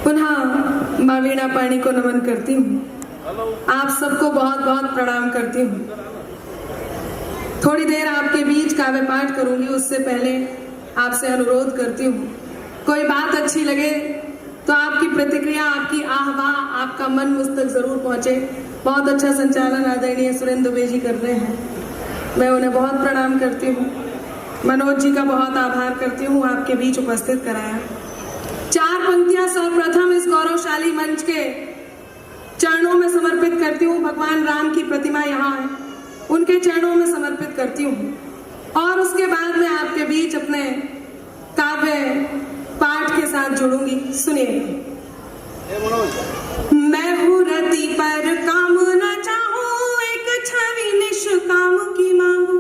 पुनः माँ वीणा पाणी को नमन करती हूँ। आप सबको बहुत बहुत प्रणाम करती हूँ। थोड़ी देर आपके बीच काव्य पाठ करूंगी, उससे पहले आपसे अनुरोध करती हूँ, कोई बात अच्छी लगे तो आपकी प्रतिक्रिया, आपकी आह वाह, आपका मन मुझ तक जरूर पहुंचे। बहुत अच्छा संचालन आदरणीय सुरेंद्र दुबे जी कर रहे हैं, मैं उन्हें बहुत प्रणाम करती हूँ। मनोज जी का बहुत आभार करती हूँ, आपके बीच उपस्थित कराया। 4 पंक्तियां सर्वप्रथम इस गौरवशाली मंच के चरणों में समर्पित करती हूँ। भगवान राम की प्रतिमा यहाँ है, उनके चरणों में समर्पित करती हूँ और उसके बाद मैं आपके बीच अपने काव्य पाठ के साथ जुड़ूंगी। सुनिए। मैं हूँ रति पर काम न चाहूं, एक छवि निष्काम की मांगू।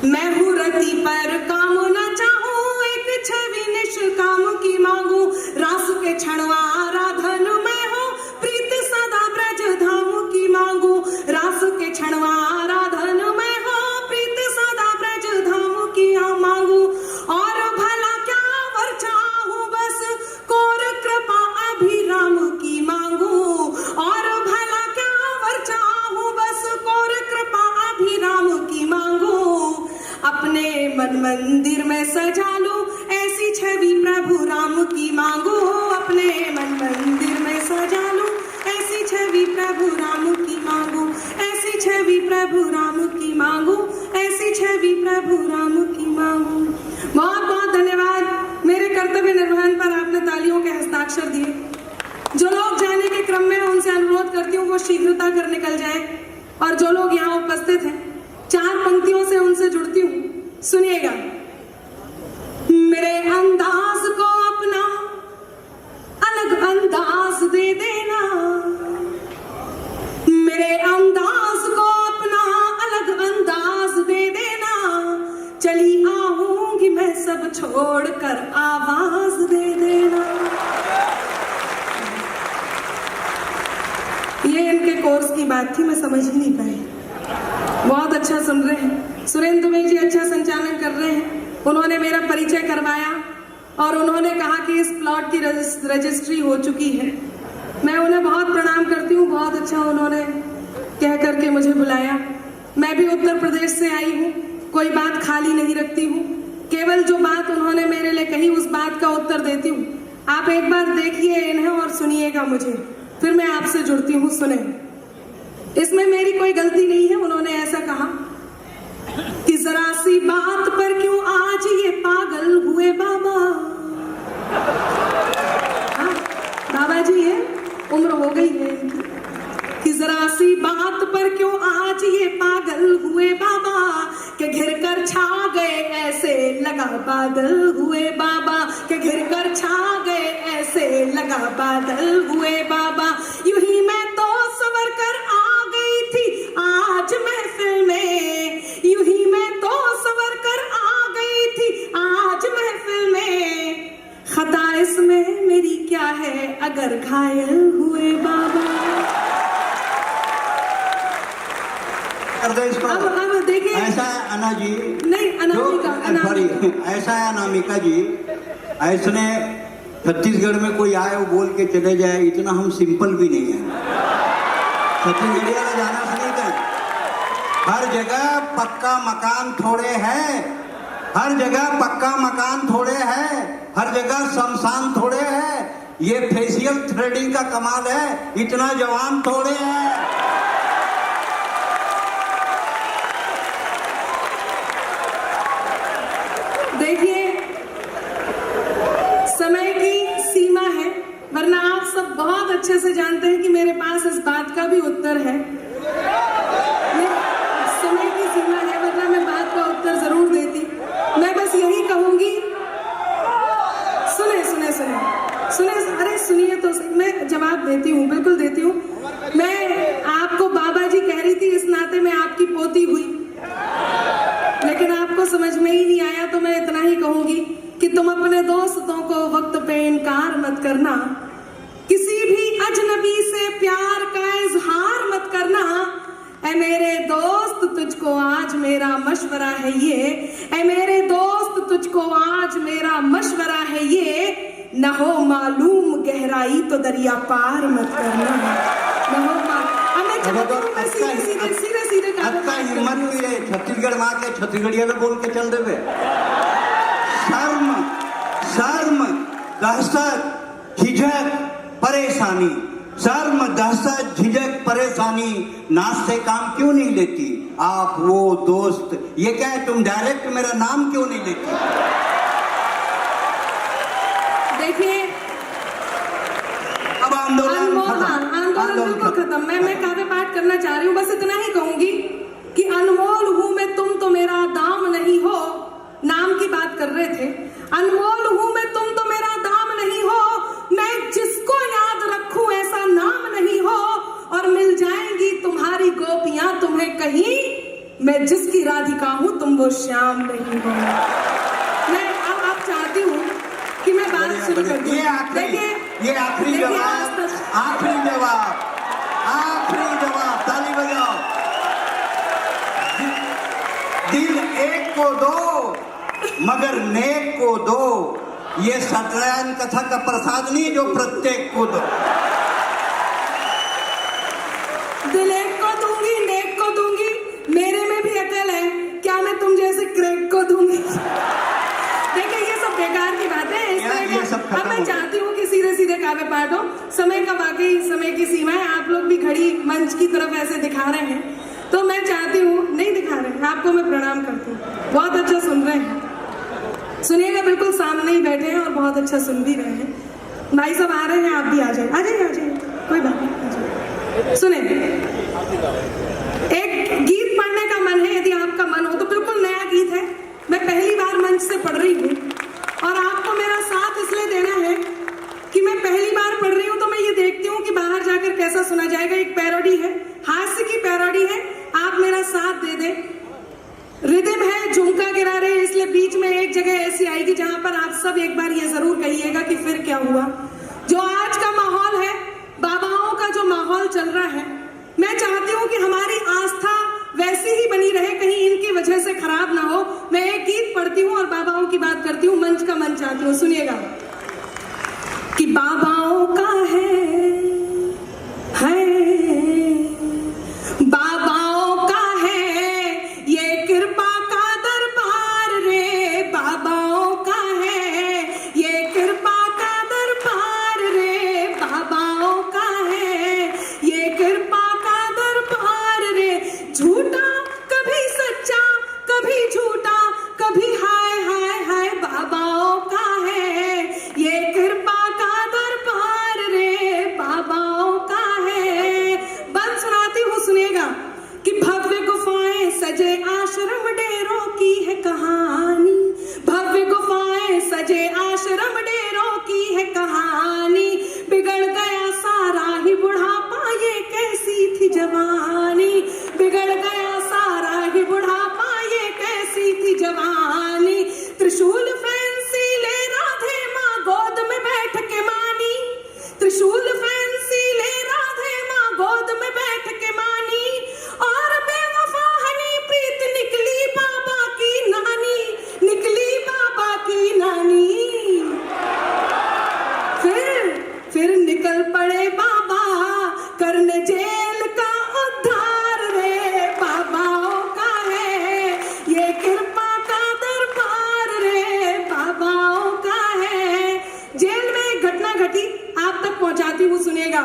मैं हूँ रति पर काम न चाहूं, एक छवि निष्काम की मांगू। रास के क्षणवा आराधन में हो, प्रीत सदा ब्रज धाम की मांगू। रास के क्षणवा आराधन में हो, प्रीत सदा ब्रज धाम की मांगू। और भला क्या वर चाहूं, बस कोर कृपा अभिराम की मांगू। और भला क्या वर चाहूं, बस कोर कृपा अभिराम की मांगू। अपने मन मंदिर में सजा लूं, ऐसी छवि प्रभु राम की मांगू। अपने मन मंदिर में सजा लूं, ऐसी छवि प्रभु राम की मांगू। ऐसी छवि प्रभु राम की मांगू, ऐसी छवि प्रभु राम की मांगू। बहुत बहुत धन्यवाद। मेरे कर्तव्य निर्वहन पर आपने तालियों के हस्ताक्षर दिए। जो लोग जाने के क्रम में, उनसे अनुरोध करती हूँ वो शीघ्रता कर निकल जाए, और जो लोग यहाँ उपस्थित हैं 4 पंक्तियों से उनसे जुड़ती हूँ। सुनिएगा। मेरे अंदाज को अपना अलग अंदाज दे देना। मेरे अंदाज को अपना अलग अंदाज दे देना। चली आऊंगी मैं सब छोड़कर, आवाज दे देना। ये इनके कोर्स की बात थी, मैं समझ ही नहीं पाई। बहुत अच्छा सुन रहे हैं। सुरेंद्र दुबे जी अच्छा संचालन कर रहे हैं। उन्होंने मेरा परिचय करवाया और उन्होंने कहा कि इस प्लॉट की रजिस्ट्री हो चुकी है। मैं उन्हें बहुत प्रणाम करती हूँ। बहुत अच्छा उन्होंने कह करके मुझे बुलाया। मैं भी उत्तर प्रदेश से आई हूँ, कोई बात खाली नहीं रखती हूँ। केवल जो बात उन्होंने मेरे लिए कही, उस बात का उत्तर देती हूँ। आप एक बार देखिए इन्हें और सुनिएगा मुझे, फिर मैं आपसे जुड़ती हूँ। सुने, इसमें मेरी कोई गलती नहीं है। उन्होंने ऐसा कहा कि जरा सी बात पर क्यों आज ये पागल हुए बाबा। हाँ, बाबा जी है, उम्र हो गई है कि जरा सी बात पर क्यों आज ये पागल हुए बाबा। के घिर कर छा गए ऐसे लगा बादल हुए बाबा। के घिर कर छा गए ऐसे लगा बादल हुए बाबा। यूं ही मैं तो सवर कर आ गई थी आज महफिल में। यूं ही मैं तो सवर कर आ गई थी आज महफिल में। खता इसमें मेरी क्या है अगर घायल हुए बाबा। अब देखिए, ऐसा है अना जी, नहीं अनामिका, सॉरी, ऐसा है अनामिका जी, ऐसने छत्तीसगढ़ में कोई आए वो बोल के चले जाए, इतना हम सिंपल भी नहीं है। छत्तीसगढ़िया का जाना नहीं था। हर जगह पक्का मकान थोड़े हैं, हर जगह पक्का मकान थोड़े हैं, हर जगह शमशान थोड़े हैं। ये फेशियल थ्रेडिंग का कमाल है, इतना जवान थोड़े हैं। देखिए, समय की सीमा है, वरना आप सब बहुत अच्छे से जानते हैं कि मेरे पास इस बात का भी उत्तर है। समय की सीमा है, वरना मैं बात का उत्तर जरूर देती। मैं बस यही कहूंगी, सुने सुने सुने सुने, अरे सुनिए तो, मैं जवाब देती हूँ, बिल्कुल देती हूँ। मैं आपको बाबा जी कह रही थी, इस नाते मैं आपकी पोती हुई, लेकिन आपको समझ में ही नहीं आया, तो मैं इतना ही कहूंगी कि तुम अपने दोस्तों को वक्त पे इनकार मत करना। किसी भी अजनबी से प्यार का इजहार मत करना। ऐ मेरे दोस्त तुझको आज मेरा मशवरा है ये। ऐ मेरे दोस्त तुझको आज मेरा मशवरा है ये। न हो मालूम गहराई तो दरिया पार मत करना। मैं हो पार। अब मैं चाहती हूँ मैं सीधे आपका हिम्मत नहीं है छत्तीसगढ़ में आके छत्तीसगढ़िया में बोल के चल देवे। शर्म शर्म दहशत झिझक परेशानी, शर्म दहशत झिझक परेशानी, नाच से काम क्यों नहीं लेती आप वो दोस्त? ये क्या है, तुम डायरेक्ट मेरा नाम क्यों नहीं लेती? देखिए अब आंदोलन बिल्कुल खत्म। मैं काव्य पाठ करना चाह रही हूँ, बस इतना ही कहूंगी कि अनमोल हूं मैं, तुम तो मेरा दाम नहीं हो। नाम की बात कर रहे थे। अनमोल हूं मैं, तुम तो मेरा दाम नहीं हो। मैं जिसको याद रखूं ऐसा नाम नहीं हो, और मिल जाएंगी तुम्हारी गोपियां तुम्हें कहीं। मैं जिसकी राधिका हूं तुम वो श्याम नहीं हो। मैं अब आप चाहती हूँ कि मैं बात शुरू कर दूं। ये आखिरी जवाब, आखिरी जवाब, ताली बजाओ। दिल एक को दो मगर नेक को दो, ये सत्यनारायण कथा का प्रसाद नहीं जो प्रत्येक को दो। दिल एक को दूंगी, नेक को दूंगी, मेरे में भी अकल है, क्या मैं तुम जैसे क्रैक को दूंगी? देखिए ये सब बेकार की बात है। अब मैं चाहती हूँ कि सीधे सीधे काव्य पाठ हो। समय का वाकई समय की सीमा है। आप लोग भी घड़ी मंच की तरफ ऐसे दिखा रहे हैं, तो मैं चाहती हूँ, नहीं दिखा रहे हैं आपको, मैं प्रणाम करती हूँ। बहुत अच्छा सुन रहे हैं, सुनिएगा, बिल्कुल सामने ही बैठे हैं और बहुत अच्छा सुन भी रहे हैं। भाई साहब आ रहे हैं, आप भी आ जाए, आ जाइए, कोई बात नहीं। सुने, एक गीत पढ़ने का मन है, यदि आपका मन हो तो बिल्कुल नया गीत है। मैं पहली बार मंच से पढ़ रही हूँ और आपको मेरा साथ इसलिए देना है कि मैं पहली बार पढ़ रही हूँ, तो मैं ये देखती हूँ कि बाहर जाकर कैसा सुना जाएगा। एक पैरोडी है, हास्य की पैरोडी है, आप मेरा साथ दे दें। रिदम है झुमका गिरा रहे हैं, इसलिए बीच में एक जगह ऐसी आएगी जहां पर आप सब एक बार ये जरूर कहिएगा कि फिर क्या हुआ। जो आज का माहौल है, बाबाओं का जो माहौल चल रहा है, मैं चाहती हूँ कि हमारी आस्था वैसी ही बनी रहे, कहीं इनकी वजह से खराब ना हो। मैं एक गीत पढ़ती हूँ और बाबाओं की बात करती हूँ, मंच का मन चाहती हूँ, सुनिएगा। कि बाबाओं का है बाबाओं का है ये कृपा का दरबार रे, बाबाओं का है ये कृपा का दरबार रे, बाबाओं का है ये कृपा का दरबार रे। झूठा कभी सच्चा, कभी झूठा, कभी हाय हाय हाय, बाबाओं का है ये कृपा का दरबार रे, बाबाओं का है। बंद सुनाती हूँ, सुनिएगा। कि भव्य गुफाएं सजे आश्रम डेरों की है कहानी, भव्य गुफाएं सजे आश्रम डेरों की है कहानी। बिगड़ गया सारा ही बुढ़ापा, ये कैसी थी जवानी, बिगड़ गया सारा ही बुढ़ापा, ये कैसी थी जवानी। त्रिशूल फैंसी ले राधे माँ गोद में बैठ के मानी, त्रिशूल फैंसी ले राधे माँ गोद में बैठ के मानी। और बेवफा हनी प्रीत निकली बाबा की नानी, निकली बाबा की नानी। फिर निकल पड़े बाबा करने जेल का उद्धार रे, बाबाओं का है ये कृपा का दरबार रे, बाबाओं का है। जेल में एक घटना घटी, आप तक पहुंचाती हूँ, सुनिएगा।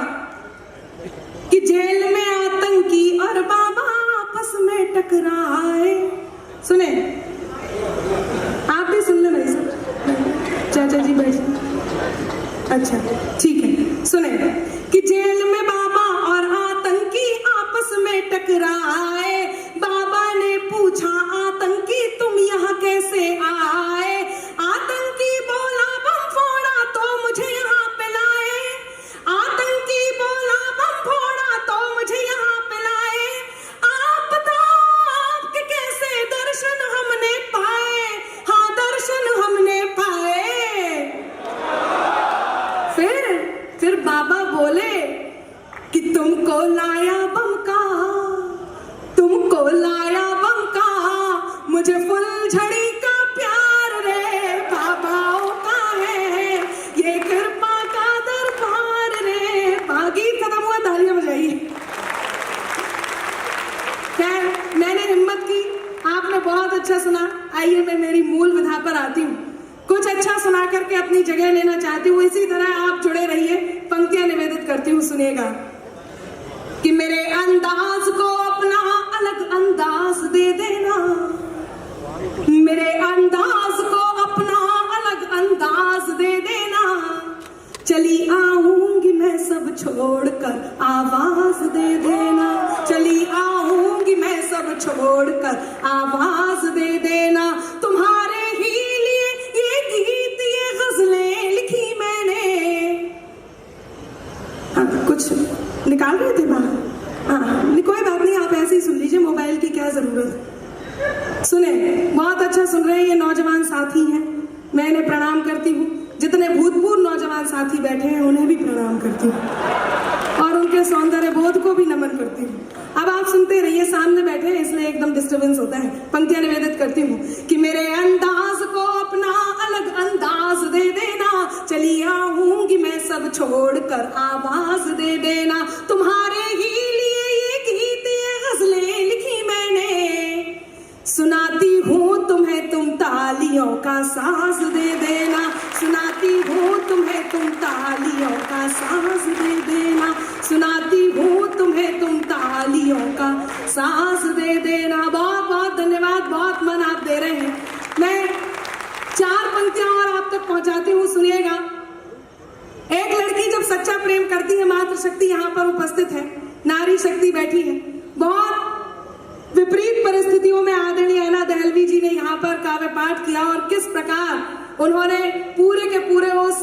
कि जेल में आतंकी और बाबा आपस में टकराए। सुने, आप भी सुन ले मेरी सब, चाचा जी बैठ। अच्छा ठीक है, सुने। कि जेल में बाबा और आतंकी आपस में टकराए, बाबा ने पूछा आतंकी तुम यहाँ कैसे आए। आतंकी बोला बम फोड़ा तो मुझे यहाँ पे लाए, आतंकी बोला बम फोड़ा तो मुझे यहाँ पे लाए। आप बताओ आपके कैसे दर्शन हमने पाए, हाँ दर्शन हमने पाए। फिर बाबा बोले कि तुमको लाया बम का, तुमको लाया बम का, मुझे फुलझड़ी का प्यार रे, बाबाओं का है ये कृपा का दरबार करती हूँ, सुनिएगा कि मेरे अंदाज को अपना अलग अंदाज दे देना, मेरे अंदाज को अपना अलग अंदाज दे देना, चली आऊंगी मैं सब छोड़कर आवाज दे देना, चली आऊंगी मैं सब छोड़कर आवाज दे देना, तुम्हारे ही लिए ये गीत ये गजलें लिखी मैंने। कुछ निकाल रहे थे बाहर? कोई बात नहीं, आप ऐसे ही सुन लीजिए, मोबाइल की क्या जरूरत। सुने, बहुत अच्छा सुन रहे हैं ये नौजवान साथी हैं, मैं इन्हें प्रणाम करती हूँ। जितने भूतपूर्व नौजवान साथी बैठे हैं उन्हें भी प्रणाम करती हूँ और उनके सौंदर्य बोध को भी नमन करती हूँ। अब आप सुनते रहिए, सामने बैठे हैं इसलिए एकदम डिस्टरबेंस होता है। पंक्तियां निवेदित करती हूँ कि मेरे अंदाज को अपना अलग अंदाज दे देना, चली आऊंगी मैं सब छोड़कर आवाज दे देना, तुम्हारे ही लिए ये गीत ये गजलें लिखी मैंने, सुनाती हूँ तुम्हें तुम तालियों का साज दे देना, सुनाती हूँ तुम्हें तुम तालियों का साज दे देना, सुनाती हूँ तुम्हें तुम तालियों का साज दे देना। बहुत बहुत धन्यवाद, बहुत मन आप दे रहे हैं। मैं 4 पंक्तियां और आप तक पहुंचाती हूँ, सुनिएगा। एक लड़की जब सच्चा प्रेम करती है, मातृ शक्ति यहाँ पर उपस्थित है, नारी शक्ति बैठी है, बहुत विपरीत परिस्थितियों में आदरणीय ऐना दहलवी जी ने यहाँ पर काव्य पाठ किया और किस प्रकार उन्होंने पूरे के पूरे उस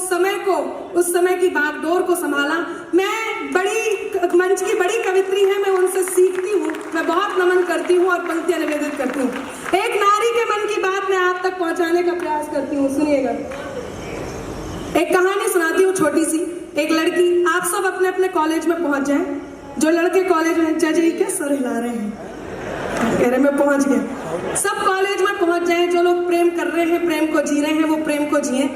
समय की बागडोर को संभाला। मैं बड़ी मंच की बड़ी कवित्री है, मैं उनसे सीखती हूँ, मैं बहुत नमन करती हूँ और पंक्तियां निवेदित करती हूँ। एक नारी के मन की बात मैं आप तक पहुंचाने का प्रयास करती हूँ, सुनिएगा। एक कहानी सुनाती हूँ छोटी सी। एक लड़की, आप सब अपने अपने कॉलेज में पहुंच जाए, जो लड़के कॉलेज में, चाची क्या सर हिला रहे हैं, कह रहे मैं पहुंच गया। सब कॉलेज में पहुंच जाएं, जो लोग प्रेम कर रहे हैं, प्रेम को जी रहे हैं, वो प्रेम को जिए,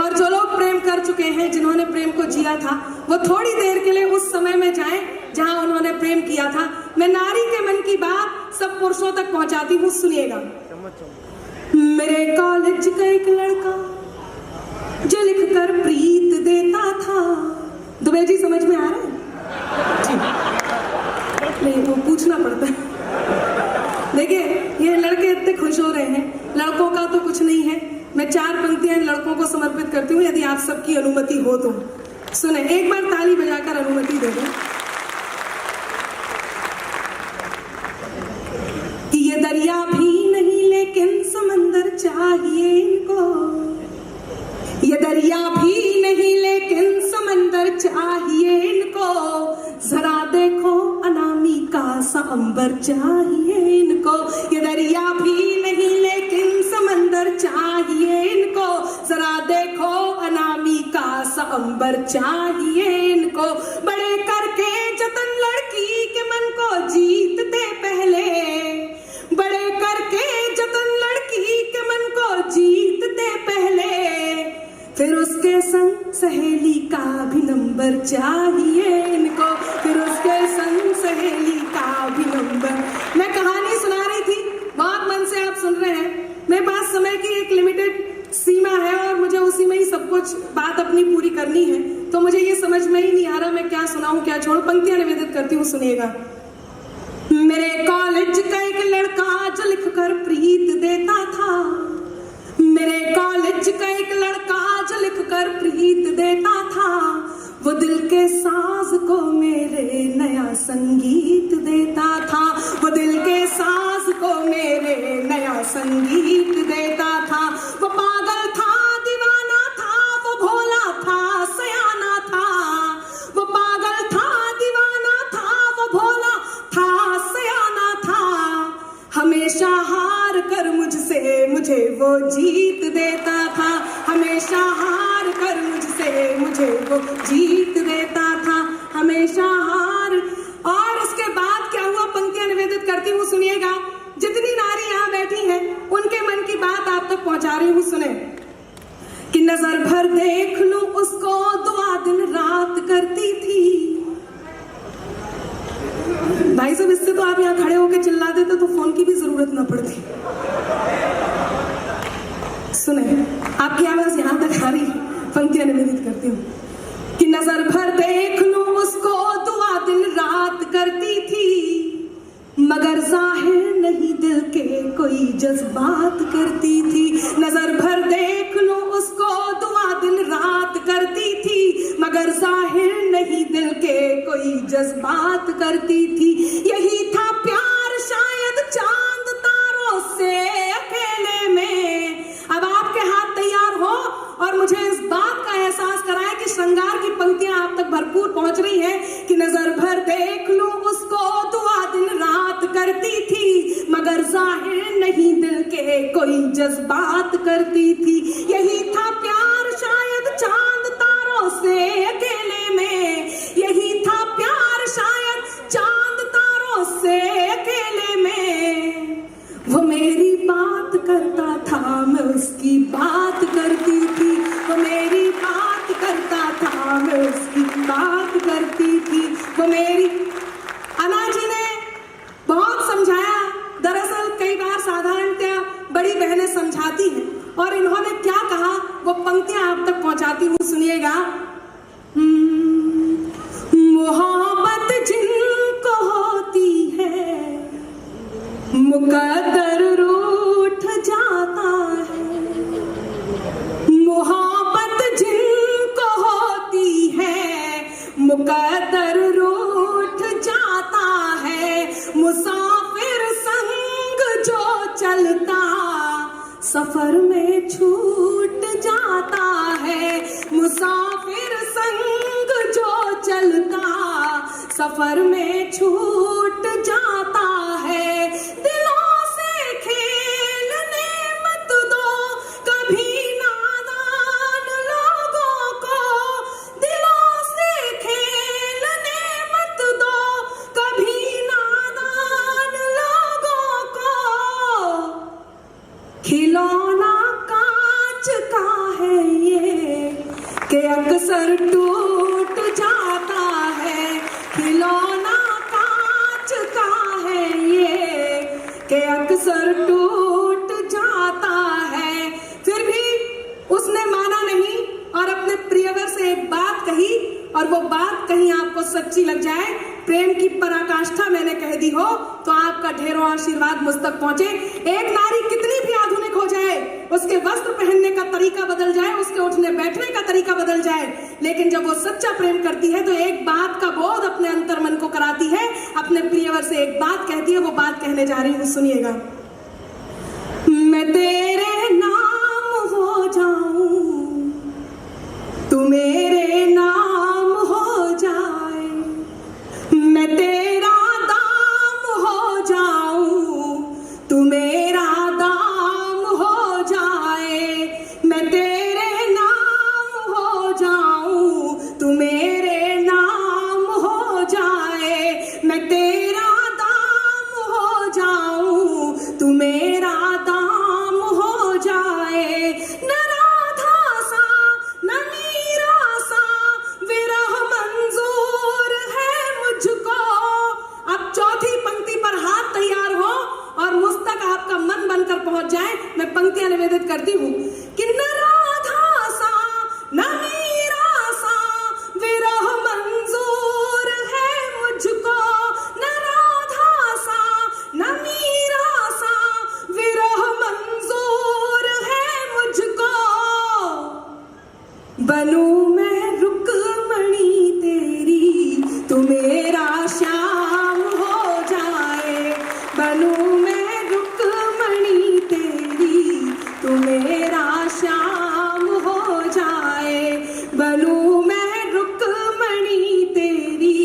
और जो लोग प्रेम कर चुके हैं, जिन्होंने प्रेम को जिया था, वो थोड़ी देर के लिए उस समय में जाएं जहां उन्होंने प्रेम किया था। मैं नारी के मन की बात सब पुरुषों तक पहुंचाती हूँ, सुनिएगा। मेरे कॉलेज का एक लड़का जो लिख कर प्रीत देता था। दुबे जी समझ में आ रहा है जी? नहीं, वो पूछना पड़ता है। देखिए, ये लड़के इतने खुश हो रहे हैं, लड़कों का तो कुछ नहीं है। मैं 4 पंक्तियां लड़कों को समर्पित करती हूँ, यदि आप सबकी अनुमति हो तो सुने। एक बार ताली बजाकर अनुमति दे दो। ये दरिया भी नहीं लेकिन समंदर चाहिए इनको, ये दरिया भी नहीं लेकिन समंदर चाहिए इनको, जरा देखो अनामिका सा अंबर चाहिए इनको, ये दरिया भी नहीं लेकिन समंदर चाहिए इनको, जरा देखो अनामिका सा अंबर चाहिए इनको, बड़े करके जतन लड़की के मन को जीत दे पहले, बड़े करके जतन लड़की के मन को जीत दे पहले, फिर उसके संग सहेली का भी नंबर चाहिए इनको, फिर उसके संग सहेली का भी नंबर। मैं कहानी सुना रही थी, बहुत मन से आप सुन रहे हैं। मेरे पास समय की एक लिमिटेड सीमा है और मुझे उसी में ही सब कुछ बात अपनी पूरी करनी है, तो मुझे ये समझ में ही नहीं आ रहा मैं क्या सुनाऊं क्या छोड़ूं। पंक्तियां निवेदित करती हूँ, सुनिएगा। मेरे कॉलेज का एक लड़का जो लिख कर प्रीत देता था, मेरे कॉलेज का एक लड़का जो लिख कर प्रीत देता था, वो दिल के साज को मेरे नया संगीत देता था, वो दिल के साज को मेरे नया संगीत देता था, वो पागल था दीवाना था, वो भोला था सयाना था, वो पागल था दीवाना था, वो भोला था सयाना था, हमेशा हार कर मुझे वो जीत देता था, हमेशा हार कर मुझे वो जीत देता था, हमेशा हार। और उसके बाद क्या हुआ, पंक्तियां निवेदित करती हूँ, सुनिएगा। जितनी नारी यहाँ बैठी हैं, उनके मन की बात आप तक पहुंचा रही हूँ, सुने। कि नजर भर देख लूं उसको दुआ दिन रात करती थी। भाई साहब, इससे तो आप यहाँ खड़े होकर चिल्ला देते तो फोन की भी जरूरत ना पड़ती। सुने, आपकी आवाज यहाँ तक आ रही है, पंक्तियां निवेदित करती हूँ। कि नजर भर देख लूं करती थी, मगर जाहिर नहीं दिल के कोई जज्बात करती थी। नजर भर देख लो उसको, दुआ दिन रात करती थी, मगर जाहिर नहीं दिल के कोई जज्बात करती थी। यही था प्यार शायद चांद तारों से अकेले में। अब आपके हाथ तैयार हो और मुझे इस बात का एहसास कराएं कि श्रृंगार की पंक्तियां आप तक भरपूर पहुंच रही हैं कि नजर भर देख लूं उसको, दुआ दिन रात करती थी, मगर जाहिर नहीं दिल के कोई जज्बात करती थी। यही था प्यार शायद चांद तारों से अकेले में, यही था प्यार शायद चांद तारों से अकेले में। वो मेरी बात करता था, मैं उसकी बात करती थी, वो मेरी बात करता था, मैं उसकी बात करती थी। वो मेरी अन्ना जी ने बहुत समझाया। दरअसल कई बार साधारणतया बड़ी बहनें समझाती हैं और इन्होंने क्या कहा वो पंक्तियां आप तक पहुंचाती हूँ, सुनिएगा। मोहब्बत जिनको होती है, मुकद्दर रूठ जाता है। मोहब्बत जिनको होती है, मुकद्दर रूठ जाता है। मुसाफिर संग जो चलता, सफर में छूट जाता है। मुसाफिर संग जो चलता, सफर में छूट जाता है। दिलों से खेलने मत दो कभी नादान लोगों को, दिलों से खेलने मत दो कभी नादान लोगों को। खिलौना कांच का है ये कि अक्सर टूट जाता है। खिलौना कांच का है ये कि अक्सर टूट जाता है। फिर भी उसने माना नहीं और अपने प्रियवर से एक बात कही, और वो बात कहीं आपको सच्ची लग जाए, प्रेम की पराकाष्ठा मैंने कह दी हो, तो आपका ढेरों आशीर्वाद मुझ तक पहुंचे। एक नारी कितनी भी आधुनिक हो जाए, उसके वस्त्र पहनने का तरीका बदल जाए, उसके उठने बैठने का तरीका बदल जाए, लेकिन जब वो सच्चा प्रेम करती है तो एक बात का बोध अपने अंतर्मन को कराती है, अपने प्रियवर से एक बात कहती है। वो बात कहने जा रही हूँ, सुनिएगा। मैं तेरे नाम हो जाऊं, तू मेरे नाम हो जाए। मैं तेरा दाम हो जाऊं, तू मेरा दाम हो जाए। मैं तेरे नाम हो जाऊं, तू मेरे नाम हो जाए। मैं तेरा दाम हो जाऊं, तू मेरा दाम हो जाए। न राधा सा न मीरा सा विरह मंजूर है मुझको। अब चौथी पंक्ति पर हाथ तैयार हो और मुझ तक आपका मन बनकर पहुंच जाए। मैं पंक्तियां निवेदित करती हूँ कि न राधा सा न मीरा सा विरह मंजूर है मुझको। न राधा सा न मीरा सा विरह मंजूर है मुझको। बनूं मैं रुक्मणी तेरी, तू मेरा श्याम हो जाए। बनूं मैं रुक्मणी तेरी, तू मेरा श्याम हो जाए। बनूं मैं रुक्मणी तेरी,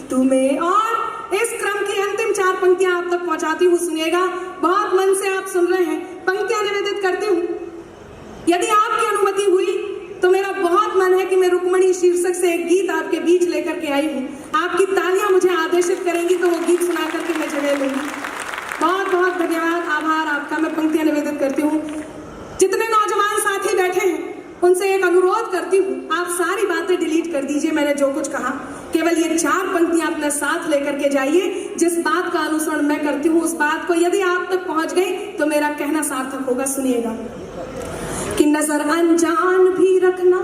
तुम्हें। और इस क्रम की अंतिम चार पंक्तियां आप तक पहुंचाती हूँ, सुनिएगा। बहुत मन से आप सुन रहे हैं, पंक्तियां निवेदित करती हूँ। यदि आपकी अनुमति हुई तो मेरा बहुत मन है कि मैं रुक्मणी शीर्षक से एक गीत आपके बीच लेकर के आई हूँ। आपकी तालियां मुझे आदेशित करेंगी तो वो गीत सुना करके मैं जगह लूंगी। बहुत बहुत धन्यवाद, आभार आपका। मैं पंक्तियां निवेदित करती हूँ। जितने नौजवान साथी बैठे हैं उनसे एक अनुरोध करती हूँ, आप सारी बातें डिलीट कर दीजिए। मैंने जो कुछ कहा, केवल ये चार पंक्तियां अपने साथ लेकर के जाइए। जिस बात का अनुसरण मैं करती हूँ उस बात को यदि आप तक पहुंच गई तो मेरा कहना सार्थक होगा। सुनिएगा कि नजर अनजान भी रखना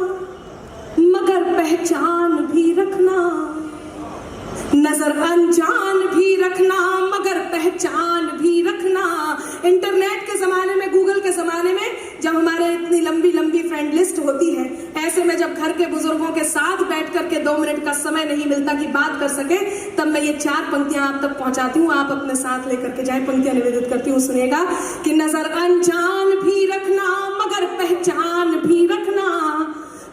मगर पहचान भी रखना। नजर अनजान इंटरनेट के जमाने में, गूगल के जमाने में, जब हमारे इतनी लंबी लंबी फ्रेंड लिस्ट होती है, ऐसे में जब घर के बुजुर्गों के साथ बैठ करके 2 मिनट का समय नहीं मिलता कि बात कर सके, तब मैं ये 4 पंक्तियां आप तक पहुंचाती हूँ। आप अपने साथ लेकर के जाए, पंक्तियां निवेदित करती हूँ, सुनिएगा। कि नजर अनजान भी रखना मगर पहचान भी रखना,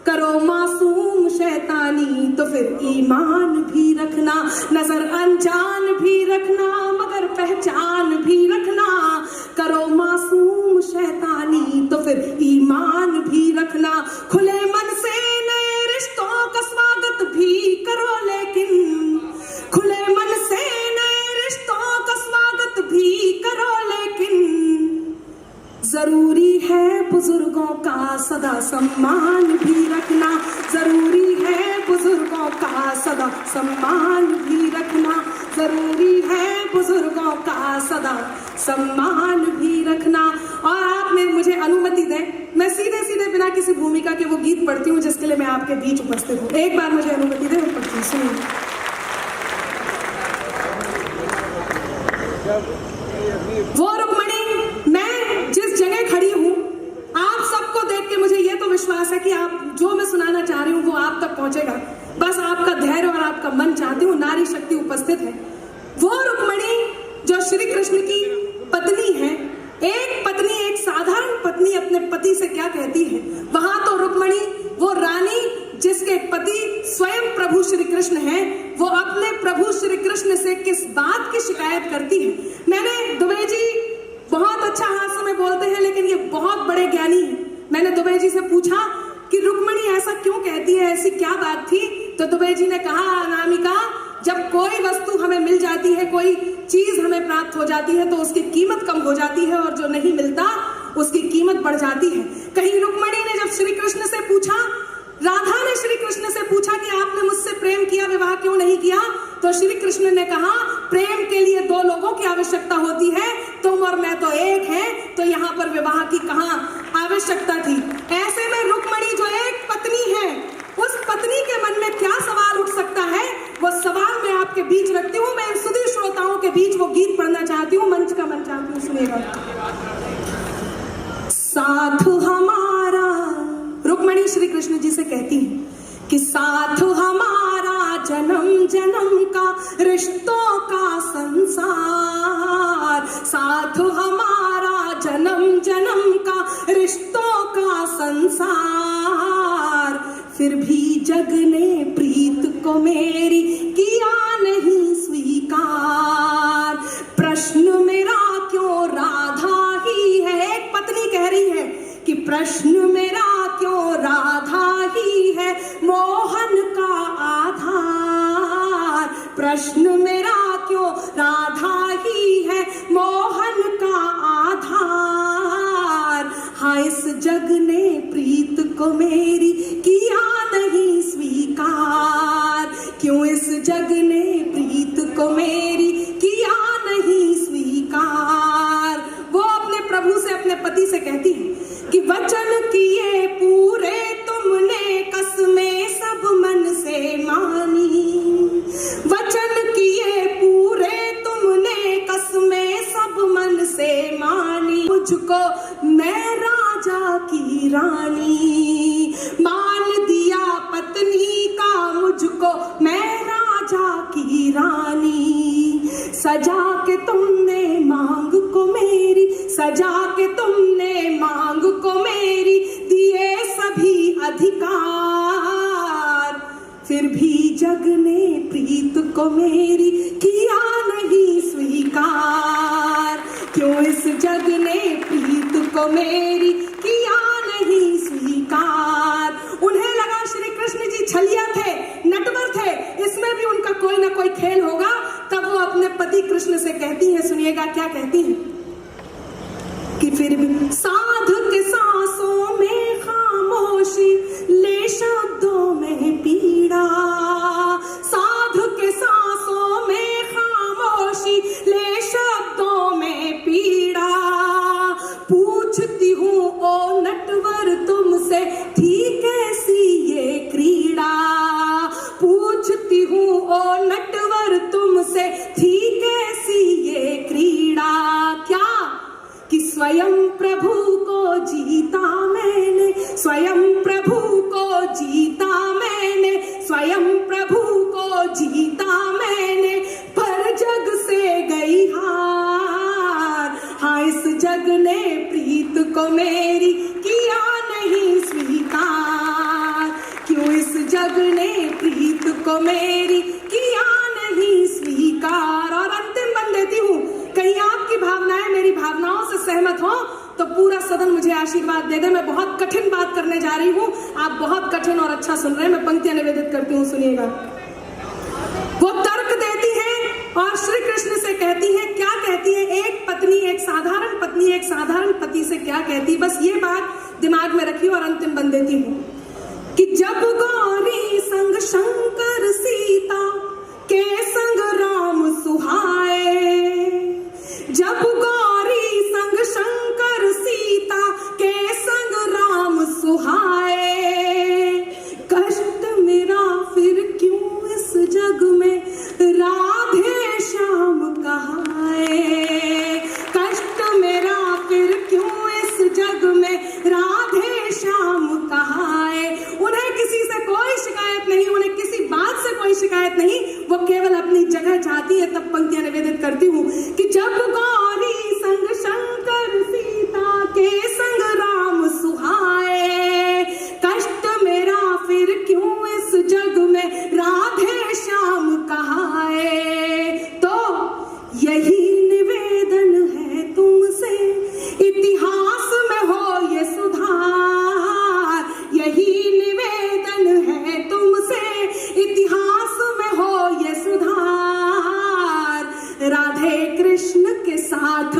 करो मासूम शैतानी तो फिर ईमान भी रखना। नजर अनजान भी रखना मगर पहचान भी रखना, करो मासूम शैतानी तो फिर ईमान भी रखना। खुले मन से नए रिश्तों का स्वागत भी करो, लेकिन खुले मन से नए रिश्तों का स्वागत भी करो, लेकिन जरूरी है बुजुर्गों का सदा सम्मान भी रखना। जरूरी है बुजुर्गों का सदा सम्मान भी रखना। जरूरी है बुजुर्गों का सदा सम्मान भी रखना। और आप में मुझे अनुमति दें, मैं सीधे सीधे बिना किसी भूमिका के वो गीत पढ़ती हूँ जिसके लिए मैं आपके बीच उपस्थित हूँ। एक बार मुझे अनुमति दें, मैं पढ़ती हूँ, सुनिए। वो रुक्मणी, मैं जिस जगह खड़ी हूँ, आप सबको देख के मुझे ये तो विश्वास है कि आप जो मैं सुनाना चाह रही हूँ वो आप तक पहुंचेगा। बस आपका धैर्य और आपका मन चाहती हूँ। नारी शक्ति उपस्थित है। वो रुक्मणी जो श्री कृष्ण की पत्नी है, एक पत्नी, एक साधारण पत्नी अपने पति से क्या कहती है, वहां तो रुक्मणी वो रानी जिसके पति स्वयं प्रभु श्री कृष्ण हैं, वो अपने प्रभु श्री कृष्ण से किस बात की शिकायत करती है। मैंने दुबे जी बहुत अच्छा हास्य में बोलते हैं, लेकिन ये बहुत बड़े ज्ञानी हैं। मैंने दुबे जी से पूछा कि रुक्मणी ऐसा क्यों कहती है, ऐसी क्या बात थी? तो दुबे जी ने कहा, अनामिका, जब कोई वस्तु हमें मिल जाती है, कोई चीज हमें प्राप्त हो जाती है, तो उसकी कीमत कम हो जाती है, और जो नहीं मिलता उसकी कीमत बढ़ जाती है। कहीं रुक्मणी ने जब श्री कृष्ण से पूछा, राधा ने श्री कृष्ण से पूछा कि आपने मुझसे प्रेम किया, विवाह क्यों नहीं किया? तो श्री कृष्ण ने कहा, प्रेम के लिए 2 लोगों की आवश्यकता होती है, तुम और मैं तो एक हैं, तो यहाँ पर विवाह की कहाँ आवश्यकता थी। ऐसे में रुक्मणी जो एक पत्नी है, उस पत्नी के मन में क्या सवाल उठ सकता है, वो सवाल मैं आपके बीच रखती हूँ। मैं इन सुधीर श्रोताओं के बीच वो गीत पढ़ना चाहती हूँ, मंच का मंच चाहती हूँ, सुनिएगा। साथ हमारा, रुक्मणी श्री कृष्ण जी से कहती है कि साथ हमारा जन्म जन्म का रिश्तों का संसार, साथ हमारा जन्म जन्म का रिश्तों का संसार, फिर भी जग ने प्रीत को मेरी किया नहीं स्वीकार। प्रश्न मेरा क्यों राधा ही है, एक पत्नी कह रही है कि प्रश्न मेरा क्यों राधा ही है मोहन का आधार। प्रश्न मेरा क्यों राधा ही है मोहन का आधार। हाँ, इस जग ने प्रीत को मेरी किया नहीं स्वीकार। क्यों इस जग ने प्रीत को मेरी किया नहीं स्वीकार। वो अपने प्रभु से, अपने पति से कहती है कि वचन किए पूरे तुमने, कसमें सब मन से मानी। वचन किए पूरे तुमने, कसमें सब मन से मानी। मुझको मैं राजा की रानी मान दिया, पत्नी का मुझको मैं राजा की रानी। सजा के तुमने मांग को मेरी, सजा के तुमने मांग को मेरी दिए सभी अधिकार। फिर भी जग ने प्रीत को मेरी किया नहीं स्वीकार। क्यों इस जग ने प्रीत को मेरी किया नहीं स्वीकार। उन्हें लगा श्री कृष्ण जी छलिया थे, नटवर थे, इसमें भी उनका कोई ना कोई खेल होगा। तब वो अपने पति कृष्ण से कहती हैं, सुनिएगा क्या कहती हैं कि फिर भी साधु के सांसों में खामोशी, ले शब्दों में पीड़ा। साधु के सांसों में खामोशी, ले शब्दों में पीड़ा। पूछती हूँ ओ नटवर तुमसे, थी कैसी ये क्रीड़ा। पूछती हूँ ओ नटवर तुमसे, थी कैसी ये क्रीड़ा। क्या ने प्रीत को मेरी किया नहीं स्वीकार, क्यों इस जग ने प्रीत को मेरी किया नहीं स्वीकार। और अंतिम बन देती हूँ, कहीं आपकी भावनाएं मेरी भावनाओं से सहमत हो तो पूरा सदन मुझे आशीर्वाद दे दे। मैं बहुत कठिन बात करने जा रही हूँ, आप बहुत कठिन और अच्छा सुन रहे हैं। मैं पंक्तियां निवेदित करती हूँ, सुनिएगा। वो तर्क देती है और श्री कृष्ण से कहती है, क्या कहती है? एक पत्नी, एक साधारण पत्नी एक साधारण पति से क्या कहती, बस ये बात दिमाग में रखिए और अंतिम बन देती हूँ कि जब गौरी संग शंकर सीता के संग राम सुहाए, जब गौरी संग शंकर सीता के संग राम सुहाए, कष्ट मेरा फिर क्यों इस जग में राधे श्याम कहाए, कष्ट मेरा फिर क्यों इस जग में राधे श्याम कहाए। उन्हें किसी से कोई शिकायत नहीं, उन्हें किसी बात से कोई शिकायत नहीं, वो केवल अपनी जगह चाहती है। तब पंक्तियां निवेदित करती हूँ कि जब गौरी संग शंकर सीता के संग राम सुहाए, कष्ट मेरा फिर क्यों इस जग में राधे श्याम कहाए। तो यही निवेदन है तुमसे, इतिहास में हो ये सुधार, यही निवेदन है तुमसे, इतिहास में हो ये सुधार। राधे कृष्ण के साथ